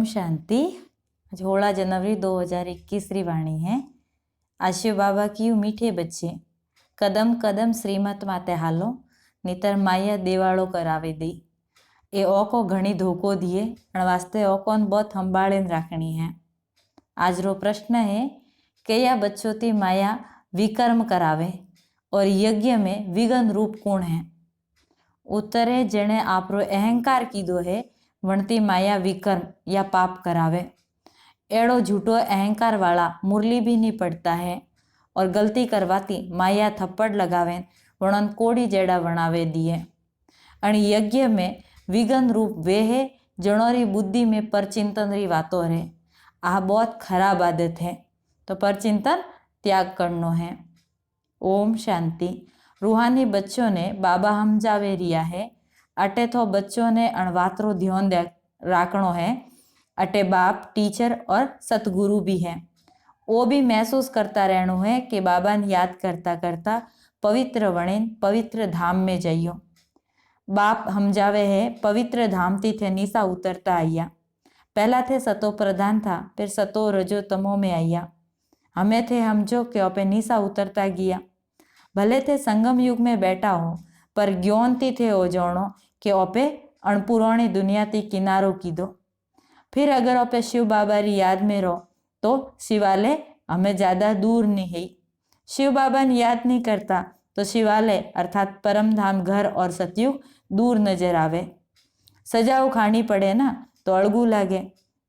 ओम शांति। आज 16 जनवरी 2021 की वाणी है। आशिव बाबा की मीठे बच्चे, कदम कदम श्रीमत माते हालो, नितर माया देवाड़ो करावे दी। ए ओको घणी धोखो दिए और वास्ते ओकोन बहुत संभाळीने राखनी है। आज रो प्रश्न है कया बच्चों थी माया विकर्म करावे और यज्ञ में विघन रूप कौन है। उत्तर है जेने आपरो अहंकार कीधो है वणती माया विकर्म या पाप करावे। एड़ो झूठो अहंकार वाला मुरली भी नहीं पड़ता है और गलती करवाती माया थप्पड़ लगावे वणन कोड़ी जेड़ा वणावे दिए। अण यज्ञ में विघन रूप वे है जणोरी बुद्धि में परचिंतन री वातो रहे। आ बहुत खराब आदत है, तो परचिंतन त्याग करनो है। ओम शांति। रूहानी बच्चों ने बाबा समझावे रिया है, अटे तो बच्चों ने अणवातरो ध्यान राखनो है। अटे बाप, टीचर और सतगुरु भी है। वो भी महसूस करता रहनो है कि बाबा ने याद करता करता पवित्र वणेन पवित्र धाम में जाइयो। बाप समझावे है पवित्र धाम थी थे नीसा उतरता आया। पहला थे सतो प्रधान था, फिर सतो रजो तमो में आया। हमें थे समझो कि ओपे नीसा उतरता गया। भले थे संगम युग में बैठा हो, पर ज्ञान थी थे हो जानो कि ओपे अणपुराणी दुनिया थी किनारो कीधो। फिर अगर ओपे शिव बाबा री याद में रहो तो शिवालय हमें ज़्यादा दूर नहीं है। शिव बाबा ने याद नहीं करता तो शिवालय अर्थात परम धाम घर और सतयुग दूर नजर आवे। सजाओ खानी पड़े ना तो अड़गू लागे।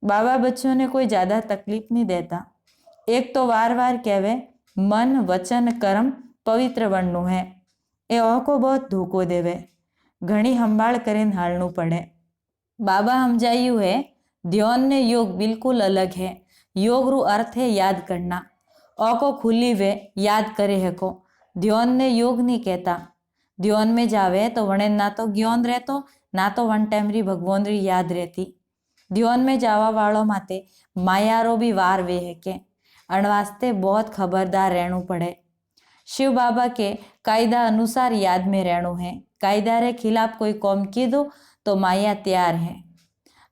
बाबा बच्चों ने कोई ज़्यादा तकलीफ नहीं देता। एक तो वार वार कहवे मन वचन कर्म पवित्र बननु है, ए ओको बहुत धोखो देवे। घणी संभाळ करीने हालनु पड़े। बाबा समझायु है ध्यान ने योग बिल्कुल अलग है। योग रू अर्थ है याद करना। ओको खुली वे याद करे है को। ध्यान ने योग नहीं कहता। ध्यान में जावे तो वणे ना तो ज्ञान रहतो ना तो वन टाइम री भगवान री याद रहती। ध्यान में जावा वालों माते मायारो भी वार वे है के अणवास्ते बहुत खबरदार रहनु पड़े। शिव बाबा के कायदा अनुसार याद में रहनु है। कायदा रे खिलाफ कोई कौम कीधो तो माया तैयार है।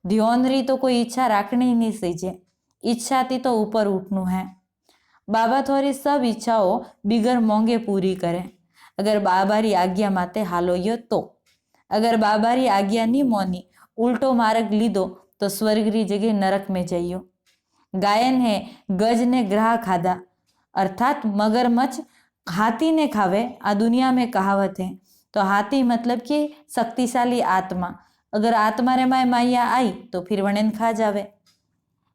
ध्यान री तो कोई इच्छा राखनी ही नहीं सीजे। इच्छा थी तो ऊपर उठनु है। बाबा थोड़ी सब इच्छाओं बिगर मोंगे पूरी करे। अगर बाबा री आज्ञा माते हालोयो तो। अगर बाबा री आज्ञा नहीं मोनी उल्टो मार्ग लीधो तो स्वर्ग री जगह नरक में जाइयो। गायन है गज ने ग्राह खाधा, अर्थात मगरमच्छ हाथी ने खावे। आ दुनिया में कहावत है। तो हाथी मतलब कि शक्तिशाली आत्मा। अगर आत्मा रे माया आई तो फिर वणेन खा जावे।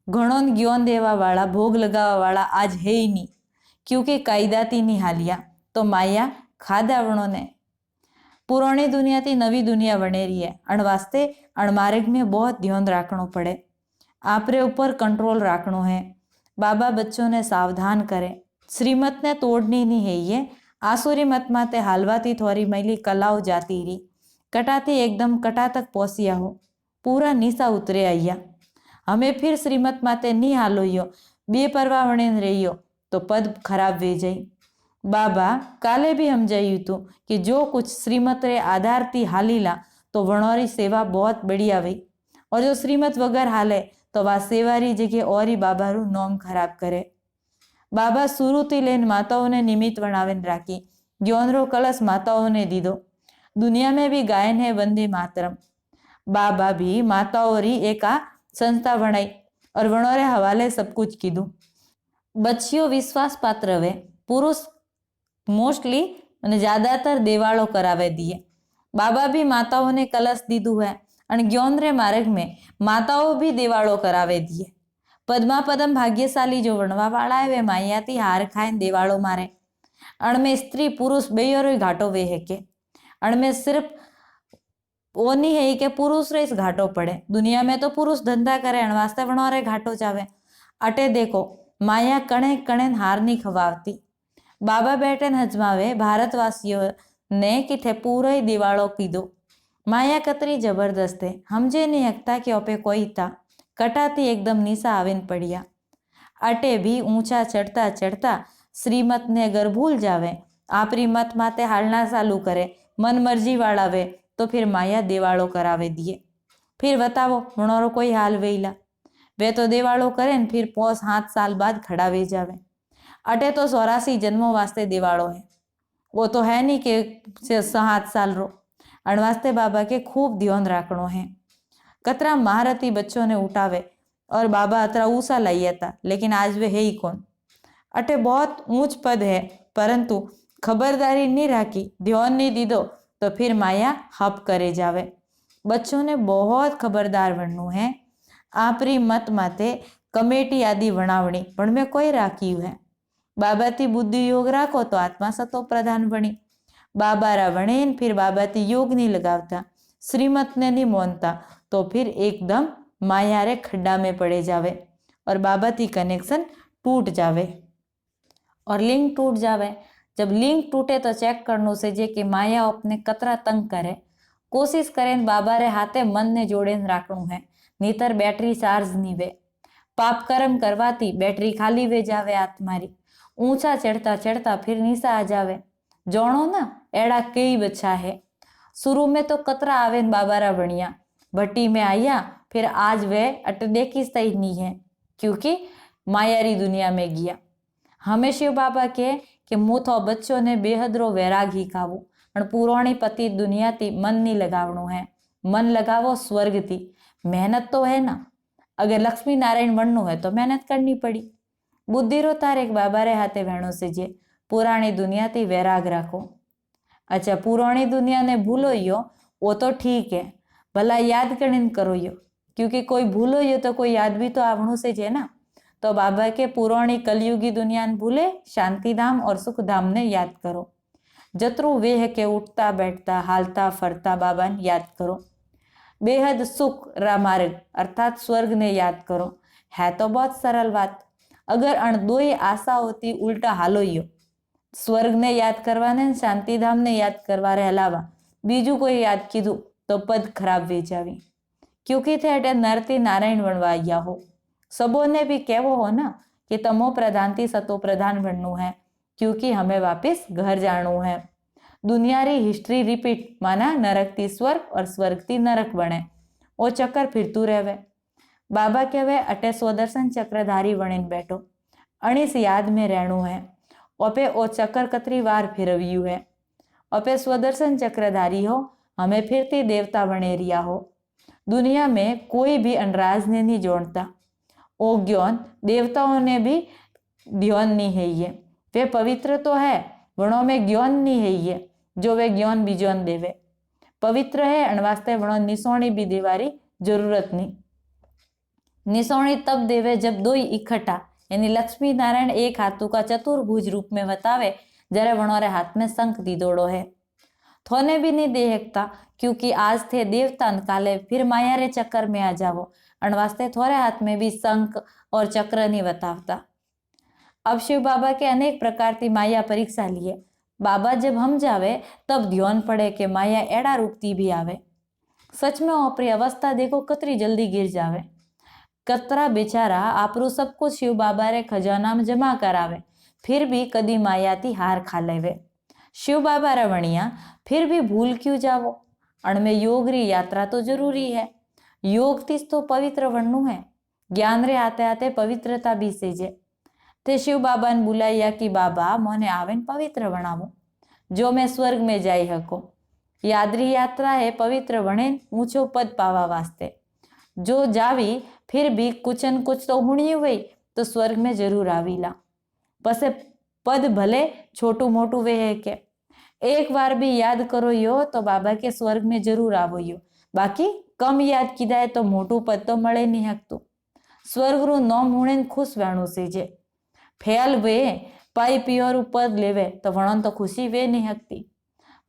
घणोन ज्ञान देवा वाला भोग लगावा वाला आज है ही नहीं, क्योंकि कायदा थी नहीं हालिया तो माया खाधा वणो ने। पुरानी दुनिया थी नवी दुनिया बने रही है। अणवास्ते अणमार्ग में बहुत ध्यान राखनो पड़े। आपरे ऊपर कंट्रोल राखनो है। बाबा बच्चों ने सावधान करे। श्रीमत ने तोड़नी नहीं है। ये आसुरी मत माते हालवाती थोड़ी मैली कलाओ जाती रही। कटाती एकदम कटा तक पहुंचिया हो, पूरा नीसा उतरे आइया। हमें फिर श्रीमत माते नहीं हालोयो बेपरवाह वणे रहियो तो पद खराब वे जाई। बाबा काले भी समझायु तू कि जो कुछ श्रीमत रे आधार थी हालीला तो वणोरी सेवा बहुत बढ़िया हुई, और जो श्रीमत वगर हाले तो वह सेवा री जगह और ही बाबा रू नोम खराब करे। बाबा शुरू थी लेन माताओं ने निमित्त वणावेन राखी। ज्ञान रो कलश माताओं ने दीदो। दुनिया में भी गायन है वंदे मातरम। बाबा भी माताओं री एका संस्था बनाई और वणोरे हवाले सब कुछ कीधु। बच्चियों विश्वास पात्र वे। पुरुष मोस्टली मैंने ज्यादातर देवाड़ो करावे दिए। बाबा भी माताओं ने कलश दीधु है और ज्ञान रे मार्ग में माताओं भी देवाड़ो करावे दिए। पद्मा पदम भाग्यशाली जो वणवा वाला है वे मायाती हार खाए देवाड़ो मारे। अणमें स्त्री पुरुष बेयोरो घाटो वे है के अणमें सिर्फ वो नहीं है कि पुरुष रे इस घाटो पड़े। दुनिया में तो पुरुष धंधा करे अणवास्ते वणो रे घाटो जावे। अटे देखो माया कणे कणे हार नहीं खवावती। बाबा बैठे हजमावे भारतवासियों ने कि थे पूरा ही दिवाड़ो कीधो। माया कतरी जबरदस्त है, हमजे नहीं हकता कि ओपे कोई था। कटाती एकदम नीसा आवेन पड़िया। अटे भी ऊंचा चढ़ता चढ़ता श्रीमत ने अगर भूल जावे, आपरी मत माते हालना चालू करे, मन मर्जी वाला वे तो फिर माया देवाड़ो करावे दिए। फिर बतावो वणोरो कोई हाल वेला। वे तो देवाड़ो करे न फिर 5-7 साल बाद खड़ा वे जावे। अटे तो 84 जन्मों वास्ते देवाड़ो है, वो तो है नहीं कि 7 साल रो। अण वास्ते बाबा के खूब ध्यान राखणो है। कतरा महारथी बच्चों ने उठावे और बाबा अतरा ऊसा लाइया था, लेकिन आज वे है ही कौन। अटे बहुत ऊंच पद है, परंतु खबरदारी नहीं राखी, ध्यान नहीं दीदो तो फिर माया हप करे जावे। बच्चों ने बहुत खबरदार बनू है। आपरी मत माते कमेटी आदि वणावणी पण मैं कोई राख्यू है। बाबा थी बुद्धि योग राखो तो आत्मा सतो प्रधान बनी। बाबा रा वणे फिर बाबा थी योग नहीं लगावता, श्रीमत ने नहीं मोनता तो फिर एकदम माया रे खड्डा में पड़े जावे और बाबा थी कनेक्शन टूट जावे और लिंक टूट जावे। जब लिंक टूटे तो चेक करनो से जे कि माया अपने कतरा तंग करे। कोशिश करें बाबा रे हाथे मन ने जोड़े राखणू है, नीतर बैटरी चार्ज नहीं वे। पाप कर्म करवाती बैटरी खाली वे जावे आत्मारी। ऊंचा चढ़ता चढ़ता फिर नीचा आ जावे। जोणो ना एड़ा कई बच्चा है। शुरू में तो कतरा आवे बाबा रा बनिया, भट्टी में आया, फिर आज वे अट देखी सही नहीं है, क्योंकि मायारी दुनिया में गया। हमें शिव बाबा के कि मु तो बच्चों ने बेहदरो वैराग ही खावू, पण पुराणी पति दुनिया थी मन नहीं लगावणो है। मन लगावो स्वर्ग थी। मेहनत तो है ना, अगर लक्ष्मी नारायण बननु है तो मेहनत करनी पड़ी। बुद्धि रो तार एक बाबा रे हाथे वेणो से जे पुराणी दुनिया थी वैराग राखो। अच्छा, पुराणी दुनिया ने भूलो यो वो तो ठीक है, भला याद करने करो यो, क्योंकि कोई भूलो यो तो कोई याद भी तो आवणु से जे ना। तो बाबा के पुराणी कलयुगी दुनिया ने भूले शांति धाम और सुख धाम ने याद करो। जतरू वेह के उठता बैठता हालता फरता बाबा ने याद करो। बेहद सुख रा मार्ग अर्थात स्वर्ग ने याद करो। है तो बहुत सरल बात। अगर अण दो ही आशा होती उल्टा हालो यो, स्वर्ग ने याद करवाने शांति धाम ने याद करवा रे अलावा बीजू कोई याद कीधु तो पद खराब वे जावी, क्योंकि थे अटे नरती नारायण बनवा आया हो। सबों ने भी कहवो हो ना कि तमो प्रधान थी सतो प्रधान बनू है, क्योंकि हमें वापिस घर जाणू है। दुनिया री हिस्ट्री रिपीट, माना नरक थी स्वर्ग और स्वर्ग थी नरक बने, वो चक्कर फिरतू रहे। बाबा कहवे अटे स्वदर्शन चक्रधारी बणीन बैठो, अणिस याद में रहणू है। ओपे ओ चक्कर कतरी वार फिरव्यू है। ओपे स्वदर्शन चक्रधारी हो, हमें फिरती देवता बने रिया हो। दुनिया में कोई भी अनराज ने नहीं जोड़ता। ओ ज्ञान देवताओं ने भी ध्यान नहीं है ये, वे पवित्र तो है, वणों में ज्ञान नहीं है ये, जो वे ज्ञान बीजोन देवे। पवित्र है अणवास्ते वणों निसोणी भी देवारी जरूरत नहीं। निसोणी तब देवे जब दो ही इकट्ठा, यानी लक्ष्मी नारायण एक हाथों का चतुर्भुज रूप में बतावे, जरे वणोरे हाथ में शंख दीदोड़ो है। थोने भी नहीं दे सकता, क्योंकि आज थे देवता काले फिर माया रे चक्कर में आ जावो। अणवास्ते थोड़े हाथ में भी शंख और चक्र नहीं बतावता। अब शिव बाबा के अनेक प्रकार की माया परीक्षा लिए। बाबा जब हम जावे तब ध्यान पड़े कि माया एड़ा रूपती भी आवे। सच में अपनी अवस्था देखो कतरी जल्दी गिर जावे। कतरा बेचारा आपरू सब कुछ शिव बाबा रे खजाना में जमा करावे, फिर भी कदी माया थी हार खा लेवे। शिव बाबा रा वणिया फिर भी भूल क्यों जावो। अणमें योग री यात्रा तो जरूरी है। योग थी तो पवित्र बनू है। ज्ञान रे आते आते पवित्रता भी सेजे। ते शिव बाबा ने बुलाया कि बाबा मोने आवेन पवित्र बनावो, जो मैं स्वर्ग में जाई हको। यादरी यात्रा है पवित्र बने ऊंचो पद पावा वास्ते। जो जावी फिर भी कुछ न कुछ तो हुणी हुई तो स्वर्ग में जरूर आवीला। पसे पद भले छोटू मोटू वे है के एक बार भी याद करो यो तो बाबा के स्वर्ग में जरूर आवो यो। बाकी कम याद कीधा है तो मोटू पद तो मळे नहीं हकतु। स्वर्ग रू नोम हुणे खुश वेणु सीजे। फेल वे पाई पियोरू पद लेवे तो वणन तो खुशी वे नहीं हकती।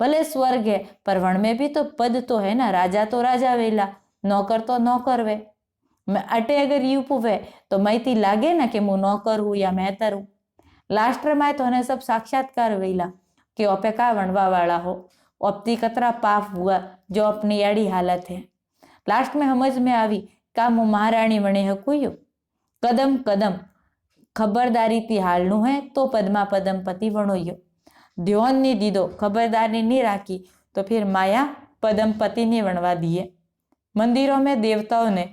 भले स्वर्ग है पर वण में भी तो पद तो है ना। राजा तो राजा वेला, नौकर तो नौकर वे। मैं अटे अगर यू पुवे तो मैती लागे ना कि मु नौकर हूँ या मेहतर हूँ। लास्ट में तो ने सब साक्षात्कार वेला कि ओपे का वणवा वाला हो, ओपती कतरा पाप हुआ जो अपनी एड़ी हालत है। लास्ट में समझ में आवी का मु महाराणी वणे हकुयो। कदम कदम खबरदारी थी हालनु है तो पद्मा पदम पति वणोयो। ध्यान नहीं दीदो, खबरदारी नहीं राखी तो फिर माया पदम पति नहीं वणवा दिए। मंदिरों में देवताओं ने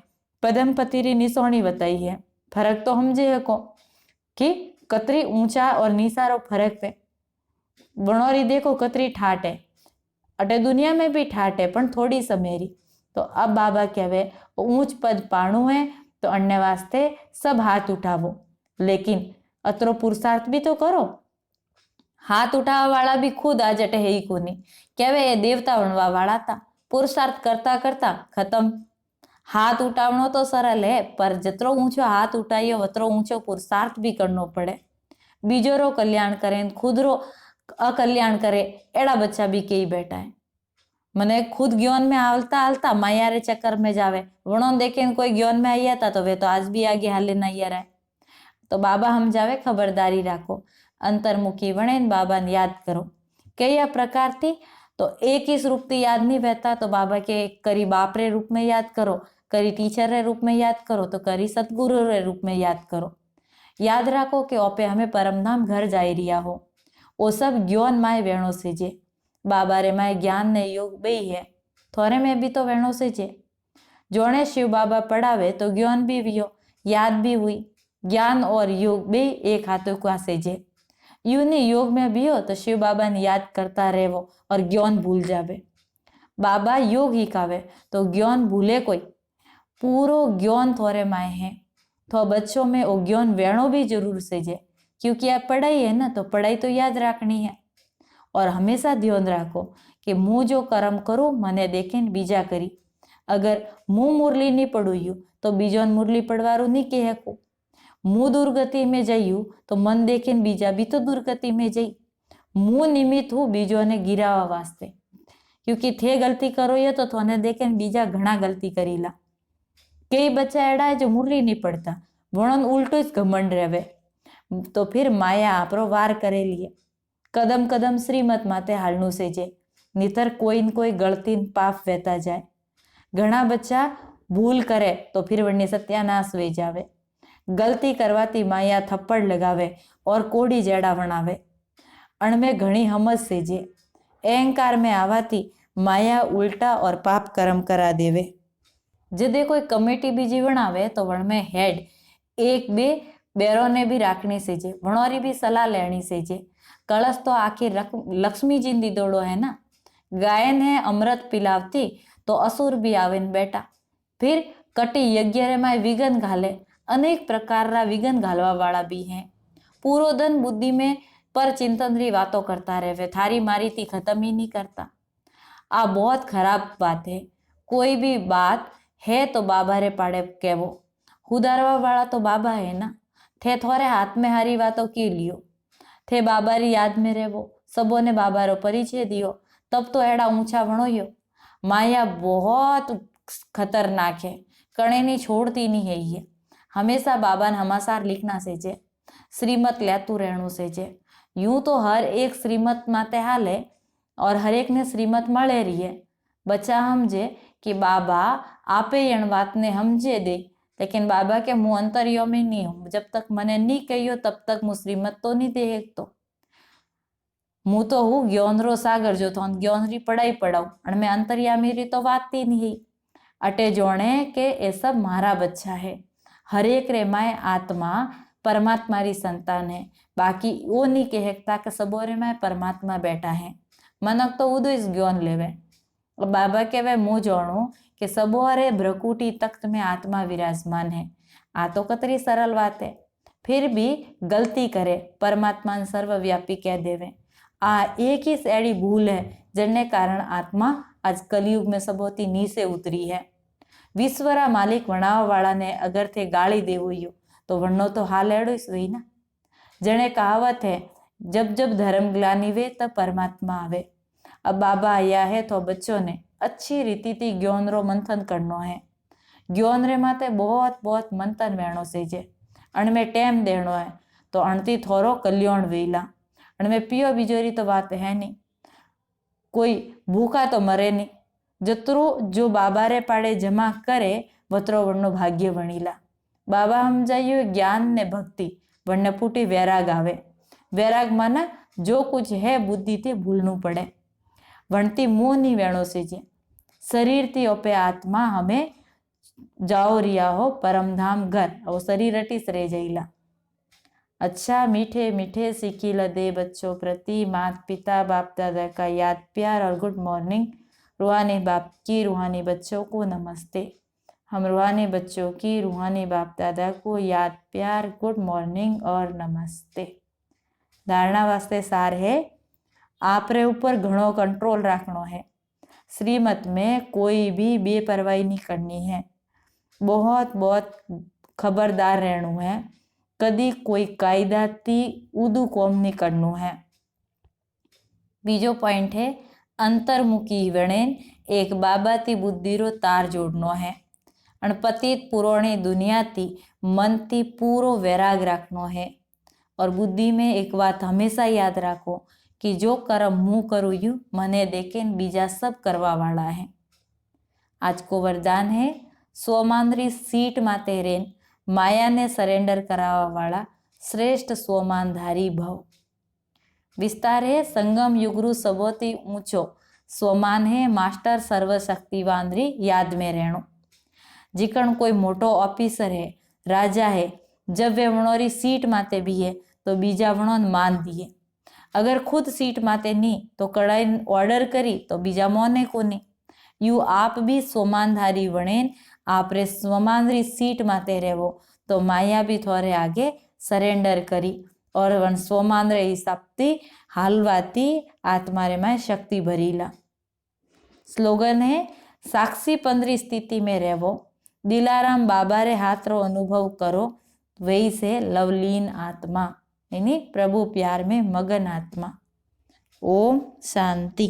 पदम पतीरी निसोणी बताई है। फर्क तो समझे है को कि कतरी ऊंचा और नीसारो फर्क पे। वणोरी देखो कतरी ठाट है, अटे दुनिया में भी ठाट है पण थोड़ी समेरी। तो अब बाबा कहवे ऊंच पद पाणु है तो अन्य वास्ते सब हाथ उठावो, लेकिन अतरो पुरुषार्थ भी तो करो। हाथ उठावा वाला भी खुद आज अटे है ही कोनी, कहवे ये देवता वणवा वाला था, पुरुषार्थ करता करता खत्म। हाथ उठावनो तो सरल है, पर जतरो ऊंचो हाथ उठाइयो वतरो ऊंचो पुरुषार्थ भी करनो पड़े। बीजो रो कल्याण करे खुद रो अकल्याण करे, एड़ा बच्चा भी कई बैठा है। मने खुद ज्ञान में आलता आलता माया रे चक्कर में जावे, वणो देखे कोई ज्ञान में आई था तो वे तो आज भी आगे हाले नहीं आ रहा है। तो बाबा हम जावे खबरदारी राखो, अंतर्मुखी वणे बाबा ने याद करो। कई प्रकार थी तो एक ही रूप थी याद नहीं बहता, तो बाबा के करी बाप रे रूप में याद करो, करी टीचर रे रूप में याद करो, तो करी सतगुरु रे रूप में याद करो। याद राखो कि ओपे हमें परमधाम घर जाई रिया हो, वो सब ज्ञान माए वेणो से जे। बाबा रे माए ज्ञान ने योग बे है, थोड़े में भी तो वेणो से जे। जोने शिव बाबा पढ़ावे तो ज्ञान भी वियो, याद भी हुई। ज्ञान और योग बे एक हाथों का से जे। यूनी योग में भी हो तो शिव बाबा ने याद करता रहो और ज्ञान भूल जावे। बाबा योग ही खावे तो ज्ञान भूले कोई, पूरो ज्ञान थोड़े माए है। तो बच्चों में वो ज्ञान वेणो भी जरूर से जे, क्योंकि आप पढ़ाई है ना, तो पढ़ाई तो याद रखनी है। और हमेशा ध्यान रखो कि मुँह जो कर्म करूँ मने देखे बीजा करी। अगर मुँह मुरली नहीं पढ़ू तो बीजोन मुरली पढ़वारू नहीं कहे को। मुँह दुर्गति में जयू तो मन देखे बीजा भी तो दुर्गति में जई। मुँह निमित्त हूँ बीजों ने गिरावा वास्ते, क्योंकि थे गलती करो ये तो थोने देखे बीजा घना गलती करीला। कई बच्चा एड़ा है जो मुरली नहीं पढ़ता, वणन उल्टो ज घमंड रहे, तो फिर माया आपरो वार करे लिए। कदम कदम श्रीमत माते हालनु से जे, नितर कोई न कोई गलती पाप वेता जाए। घना बच्चा भूल करे तो फिर वने सत्यानाश वे जावे। गलती करवाती माया थप्पड़ लगावे और कोड़ी जेड़ा बनावे। अणमें घणी हमज से जे, अहंकार में आवाती माया उल्टा और पाप कर्म करा देवे। जदे कोई कमेटी बीजी बनावे तो वण में हेड एक बे बेरों ने भी राखनी से जे, वणोरी भी सलाह लेनी से जे। कलश तो आखिर लक्ष्मी जी दी दौड़ो है ना। गाय ने अमृत पिलावती तो असुर भी आवे न बेटा। फिर कटी यज्ञ रे माय विघन घाले, अनेक प्रकार रा विघन घालवा वाला भी हैं। पूरो दिन बुद्धि में पर चिंतन री बातों करता रहे, थारी मारी थी खत्म ही नहीं करता। आ बहुत खराब बात है। कोई भी बात है तो बाबा रे पाड़े कहवो, हुदारवा वाला तो बाबा है ना। थे थोड़े हाथ में हारी बातों की लियो, थे बाबा री याद में रहवो, सबों ने बाबा रो परिचय दियो, तब तो एड़ा ऊंचा वणोयो। माया बहुत खतरनाक है, कणे नहीं छोड़ती नहीं है ये। हमेशा बाबा ने हमासार लिखना से जे, श्रीमत लेतू रहनु से जे। यूं तो हर एक श्रीमत माते हाले और हर एक ने श्रीमत मळे रही है। बच्चा समझे कि बाबा आपे यण बात ने समझे दे, लेकिन बाबा के मुँह अंतरियो में नहीं हूँ, जब तक मने नहीं कहियो तब तक मुँह श्रीमत तो नहीं दे। तो मुँह तो हूँ ज्ञान रो सागर जो तो ज्ञान री पढ़ाई पढ़ाऊ, और मैं अंतर्यामी री तो बात ही नहीं। अटे जोणे के ये सब मारा बच्चा है। हर एक रे माए आत्मा परमात्मा री संतान है, बाकी वो नहीं कहता कि सबो रे माए परमात्मा बैठा है। मनक तो उदो इस ज्ञान लेवे। बाबा कहवे मुँह जोणू कि सबो रे भ्रकुटी तख्त में आत्मा विराजमान है। आ तो कतरी सरल बात है, फिर भी गलती करे परमात्मा सर्वव्यापी कह देवे। आ एक ही एड़ी भूल है जिनने कारण आत्मा आज कलयुग में सबोती नीचे उतरी है। विश्वरा मालिक वणावा वाला ने अगर थे गाली देवो तो वणनो तो हाल एड़ो ही ना। जने कहावत है, जब जब धर्म ग्लानि वे तब परमात्मा आवे। अब बाबा आया है तो बच्चों ने अच्छी रीति थी ज्ञान रो मंथन करनो है। ज्ञान रे माते बहुत बहुत मंथन वेणो से जे, अणमें टेम देनो है तो अणती थोरो कल्याण वेला। अणमें पियो बिजोरी तो बात है नहीं, कोई भूखा तो मरे नहीं। जतरो जो बाबा रे पाड़े जमा करे वतरो वणनो भाग्य वणीला। बाबा समझाइयो ज्ञान ने भक्ति वणने फूटी वैराग आवे। वैराग माने जो कुछ है बुद्धि थी भूलनू पड़े। वणती मुँह नहीं वेणो से जे, शरीर थी ओपे आत्मा हमें जाओ रिया हो परम धाम घर। वो शरीर अटीस रह जाइला। अच्छा मीठे मीठे सीखी लदे बच्चों प्रति माता पिता बाप दादा का याद प्यार और गुड मॉर्निंग। रूहानी बाप की रूहानी बच्चों को नमस्ते। हम रूहानी बच्चों की रूहानी बाप दादा को याद प्यार गुड मॉर्निंग और नमस्ते। धारणा वास्ते सार है, आपरे ऊपर घणो कंट्रोल रखनो है। श्रीमत में कोई भी बेपरवाही नहीं करनी है। बहुत बहुत खबरदार रहना है। कदी कोई कायदा थी उदू कोम नहीं करनू है। बीजो पॉइंट है, अंतर्मुखी वणेन एक बाबा थी बुद्धि रो तार जोड़नो है। अणपतित पुराणी दुनिया थी मन थी पूरो वैराग रखनो है। और बुद्धि में एक बात हमेशा याद रखो कि जो कर्म मुँह करूँ यू मने देखे बीजा सब करवा वाला है। आज को वरदान है, स्वमानरी सीट माते रेन माया ने सरेंडर करावा वाला श्रेष्ठ स्वमानधारी भव। विस्तार है, संगम युगरु सबोती ऊंचो स्वमान है मास्टर सर्वशक्तिवान री याद में रहनो। जिकण कोई मोटो ऑफिसर है, राजा है, जब वे वणोरी सीट माते भी है तो बीजा वणोन मान दिए। अगर खुद सीट माते नहीं तो कड़ाई ऑर्डर करी तो बीजा मोने को नहीं। यू आप भी स्वमानधारी वणेन आप रे स्वमानरी सीट माते रहेवो तो माया भी थोड़े आगे सरेंडर करी और वन स्वमान रे हिसाब थी हालवाती आत्मा रे में शक्ति भरीला। स्लोगन है, साक्षी पंद्री स्थिति में रहवो, दिलाराम बाबा रे हाथ रो अनुभव करो, वही से लवलीन आत्मा यानी प्रभु प्यार में मगन आत्मा। ओम शांति।